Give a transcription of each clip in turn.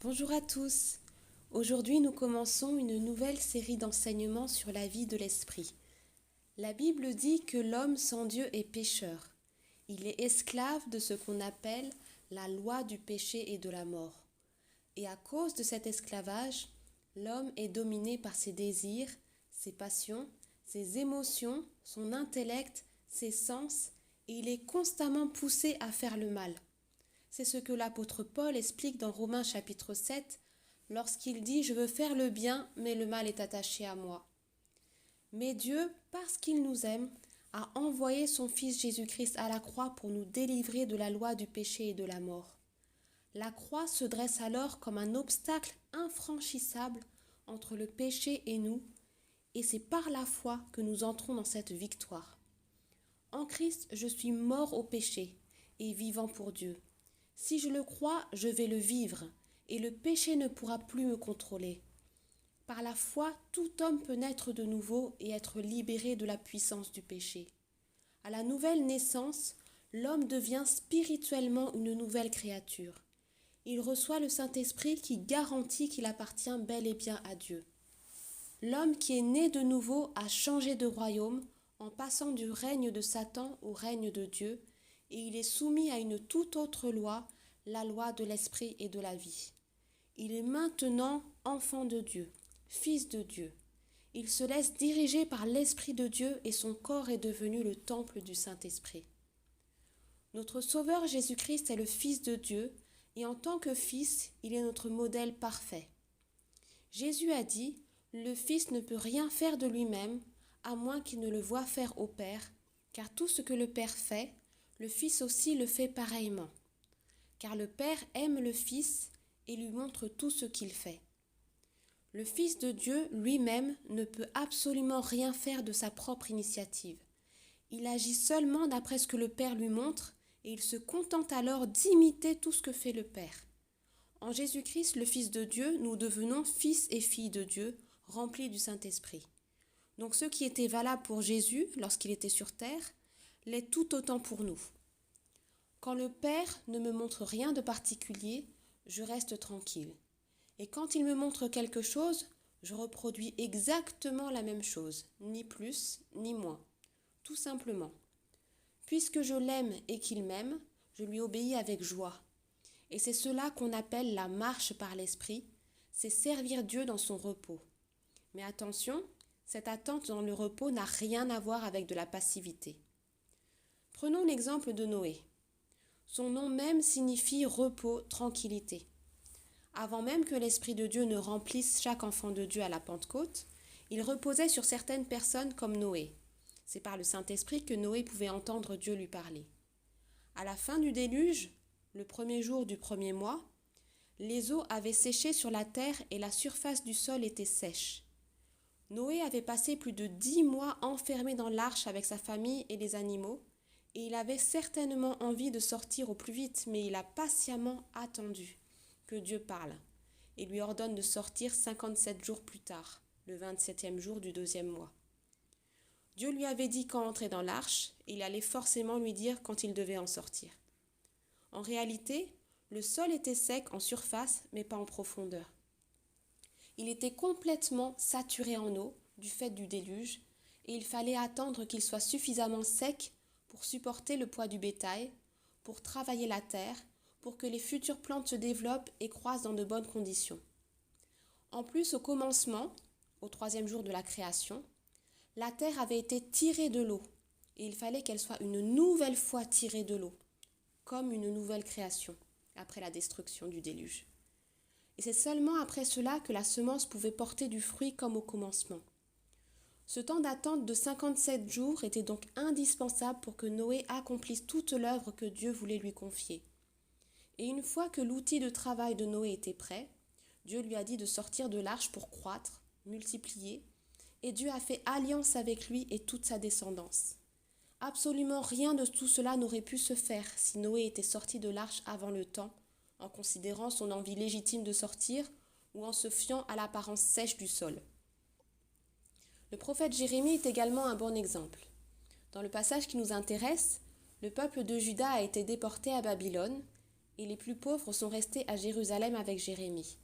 Bonjour à tous. Aujourd'hui, nous commençons une nouvelle série d'enseignements sur la vie de l'esprit. La Bible dit que l'homme sans Dieu est pécheur. Il est esclave de ce qu'on appelle la loi du péché et de la mort. Et à cause de cet esclavage, l'homme est dominé par ses désirs, ses passions, ses émotions, son intellect, ses sens, et il est constamment poussé à faire le mal. C'est ce que l'apôtre Paul explique dans Romains chapitre 7, lorsqu'il dit « Je veux faire le bien, mais le mal est attaché à moi ». Mais Dieu, parce qu'il nous aime, a envoyé son Fils Jésus-Christ à la croix pour nous délivrer de la loi du péché et de la mort. La croix se dresse alors comme un obstacle infranchissable entre le péché et nous, et c'est par la foi que nous entrons dans cette victoire. En Christ, je suis mort au péché et vivant pour Dieu. Si je le crois, je vais le vivre, et le péché ne pourra plus me contrôler. Par la foi, tout homme peut naître de nouveau et être libéré de la puissance du péché. À la nouvelle naissance, l'homme devient spirituellement une nouvelle créature. Il reçoit le Saint-Esprit qui garantit qu'il appartient bel et bien à Dieu. L'homme qui est né de nouveau a changé de royaume en passant du règne de Satan au règne de Dieu, et il est soumis à une toute autre loi, la loi de l'esprit et de la vie. Il est maintenant enfant de Dieu, fils de Dieu. Il se laisse diriger par l'Esprit de Dieu et son corps est devenu le temple du Saint-Esprit. Notre Sauveur Jésus-Christ est le Fils de Dieu et en tant que Fils, il est notre modèle parfait. Jésus a dit « Le Fils ne peut rien faire de lui-même, à moins qu'il ne le voie faire au Père, car tout ce que le Père fait, le Fils aussi le fait pareillement. Car le Père aime le Fils et lui montre tout ce qu'il fait. Le Fils de Dieu lui-même ne peut absolument rien faire de sa propre initiative. Il agit seulement d'après ce que le Père lui montre et il se contente alors d'imiter tout ce que fait le Père. En Jésus-Christ, le Fils de Dieu, nous devenons fils et filles de Dieu, remplis du Saint-Esprit. Donc ce qui était valable pour Jésus lorsqu'il était sur terre, l'est tout autant pour nous. Quand le Père ne me montre rien de particulier, je reste tranquille. Et quand il me montre quelque chose, je reproduis exactement la même chose, ni plus, ni moins. Tout simplement. Puisque je l'aime et qu'il m'aime, je lui obéis avec joie. Et c'est cela qu'on appelle la marche par l'esprit, c'est servir Dieu dans son repos. Mais attention, cette attente dans le repos n'a rien à voir avec de la passivité. Prenons l'exemple de Noé. Son nom même signifie repos, tranquillité. Avant même que l'Esprit de Dieu ne remplisse chaque enfant de Dieu à la Pentecôte, il reposait sur certaines personnes comme Noé. C'est par le Saint-Esprit que Noé pouvait entendre Dieu lui parler. À la fin du déluge, le premier jour du premier mois, les eaux avaient séché sur la terre et la surface du sol était sèche. Noé avait passé plus de 10 mois enfermé dans l'arche avec sa famille et les animaux, et il avait certainement envie de sortir au plus vite, mais il a patiemment attendu que Dieu parle et lui ordonne de sortir 57 jours plus tard, le 27e jour du 2e mois. Dieu lui avait dit quand entrer dans l'arche, et il allait forcément lui dire quand il devait en sortir. En réalité, le sol était sec en surface, mais pas en profondeur. Il était complètement saturé en eau du fait du déluge, et il fallait attendre qu'il soit suffisamment sec pour supporter le poids du bétail, pour travailler la terre, pour que les futures plantes se développent et croissent dans de bonnes conditions. En plus, au commencement, au 3e jour de la création, la terre avait été tirée de l'eau, et il fallait qu'elle soit une nouvelle fois tirée de l'eau, comme une nouvelle création, après la destruction du déluge. Et c'est seulement après cela que la semence pouvait porter du fruit comme au commencement. Ce temps d'attente de 57 jours était donc indispensable pour que Noé accomplisse toute l'œuvre que Dieu voulait lui confier. Et une fois que l'outil de travail de Noé était prêt, Dieu lui a dit de sortir de l'arche pour croître, multiplier, et Dieu a fait alliance avec lui et toute sa descendance. Absolument rien de tout cela n'aurait pu se faire si Noé était sorti de l'arche avant le temps, en considérant son envie légitime de sortir ou en se fiant à l'apparence sèche du sol. Le prophète Jérémie est également un bon exemple. Dans le passage qui nous intéresse, le peuple de Juda a été déporté à Babylone et les plus pauvres sont restés à Jérusalem avec Jérémie.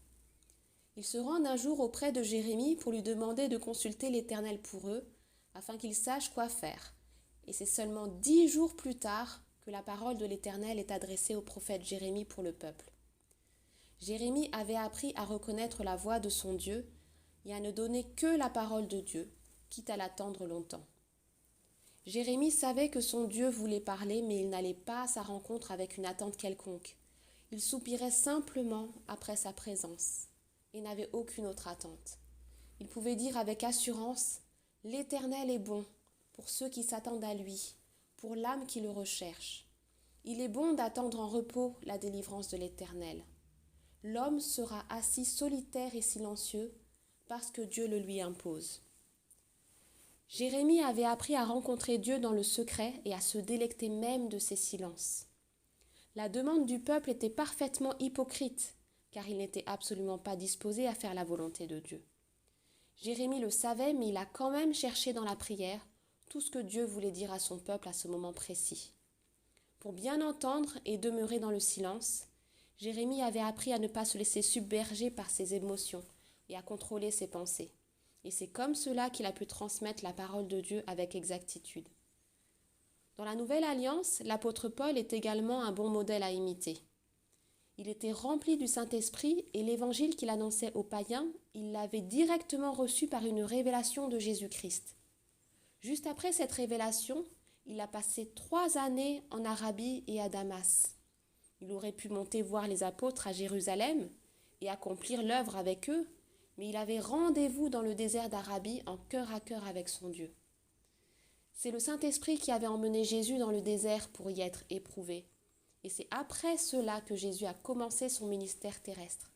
Ils se rendent un jour auprès de Jérémie pour lui demander de consulter l'Éternel pour eux, afin qu'ils sachent quoi faire. Et c'est seulement 10 jours plus tard que la parole de l'Éternel est adressée au prophète Jérémie pour le peuple. Jérémie avait appris à reconnaître la voix de son Dieu et à ne donner que la parole de Dieu, quitte à l'attendre longtemps. Jérémie savait que son Dieu voulait parler, mais il n'allait pas à sa rencontre avec une attente quelconque. Il soupirait simplement après sa présence et n'avait aucune autre attente. Il pouvait dire avec assurance « L'Éternel est bon pour ceux qui s'attendent à lui, pour l'âme qui le recherche. Il est bon d'attendre en repos la délivrance de l'Éternel. L'homme sera assis solitaire et silencieux parce que Dieu le lui impose. » Jérémie avait appris à rencontrer Dieu dans le secret et à se délecter même de ses silences. La demande du peuple était parfaitement hypocrite, car il n'était absolument pas disposé à faire la volonté de Dieu. Jérémie le savait, mais il a quand même cherché dans la prière tout ce que Dieu voulait dire à son peuple à ce moment précis. Pour bien entendre et demeurer dans le silence, Jérémie avait appris à ne pas se laisser submerger par ses émotions et à contrôler ses pensées. Et c'est comme cela qu'il a pu transmettre la parole de Dieu avec exactitude. Dans la Nouvelle Alliance, l'apôtre Paul est également un bon modèle à imiter. Il était rempli du Saint-Esprit et l'évangile qu'il annonçait aux païens, il l'avait directement reçu par une révélation de Jésus-Christ. Juste après cette révélation, il a passé 3 années en Arabie et à Damas. Il aurait pu monter voir les apôtres à Jérusalem et accomplir l'œuvre avec eux, mais il avait rendez-vous dans le désert d'Arabie en cœur à cœur avec son Dieu. C'est le Saint-Esprit qui avait emmené Jésus dans le désert pour y être éprouvé. Et c'est après cela que Jésus a commencé son ministère terrestre.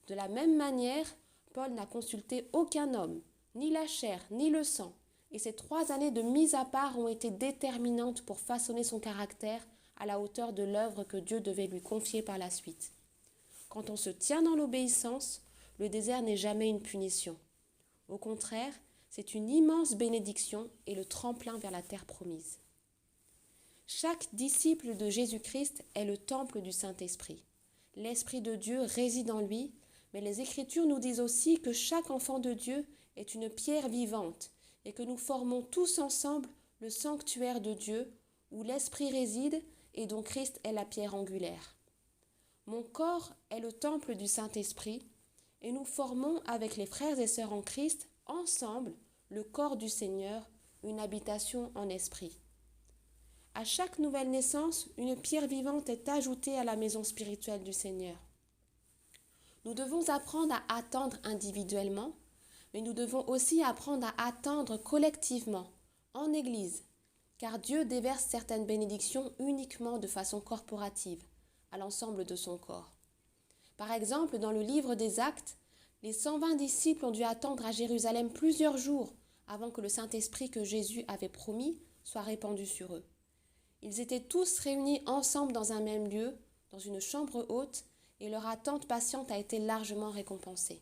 De la même manière, Paul n'a consulté aucun homme, ni la chair, ni le sang, et ces 3 années de mise à part ont été déterminantes pour façonner son caractère à la hauteur de l'œuvre que Dieu devait lui confier par la suite. Quand on se tient dans l'obéissance, le désert n'est jamais une punition. Au contraire, c'est une immense bénédiction et le tremplin vers la terre promise. Chaque disciple de Jésus-Christ est le temple du Saint-Esprit. L'Esprit de Dieu réside en lui, mais les Écritures nous disent aussi que chaque enfant de Dieu est une pierre vivante et que nous formons tous ensemble le sanctuaire de Dieu où l'Esprit réside et dont Christ est la pierre angulaire. Mon corps est le temple du Saint-Esprit et nous formons avec les frères et sœurs en Christ, ensemble, le corps du Seigneur, une habitation en esprit. À chaque nouvelle naissance, une pierre vivante est ajoutée à la maison spirituelle du Seigneur. Nous devons apprendre à attendre individuellement, mais nous devons aussi apprendre à attendre collectivement, en Église, car Dieu déverse certaines bénédictions uniquement de façon corporative, à l'ensemble de son corps. Par exemple, dans le livre des Actes, les 120 disciples ont dû attendre à Jérusalem plusieurs jours avant que le Saint-Esprit que Jésus avait promis soit répandu sur eux. Ils étaient tous réunis ensemble dans un même lieu, dans une chambre haute, et leur attente patiente a été largement récompensée.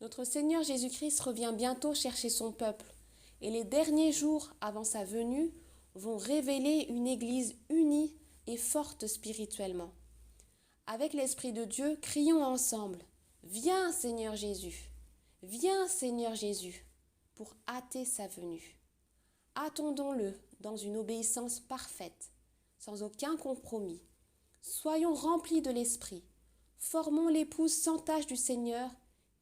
Notre Seigneur Jésus-Christ revient bientôt chercher son peuple, et les derniers jours avant sa venue vont révéler une Église unie et forte spirituellement. Avec l'Esprit de Dieu, crions ensemble « Viens Seigneur Jésus, viens Seigneur Jésus » pour hâter sa venue. Attendons-le dans une obéissance parfaite, sans aucun compromis. Soyons remplis de l'Esprit, formons l'épouse sans tache du Seigneur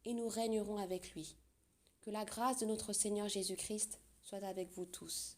et nous régnerons avec lui. Que la grâce de notre Seigneur Jésus-Christ soit avec vous tous.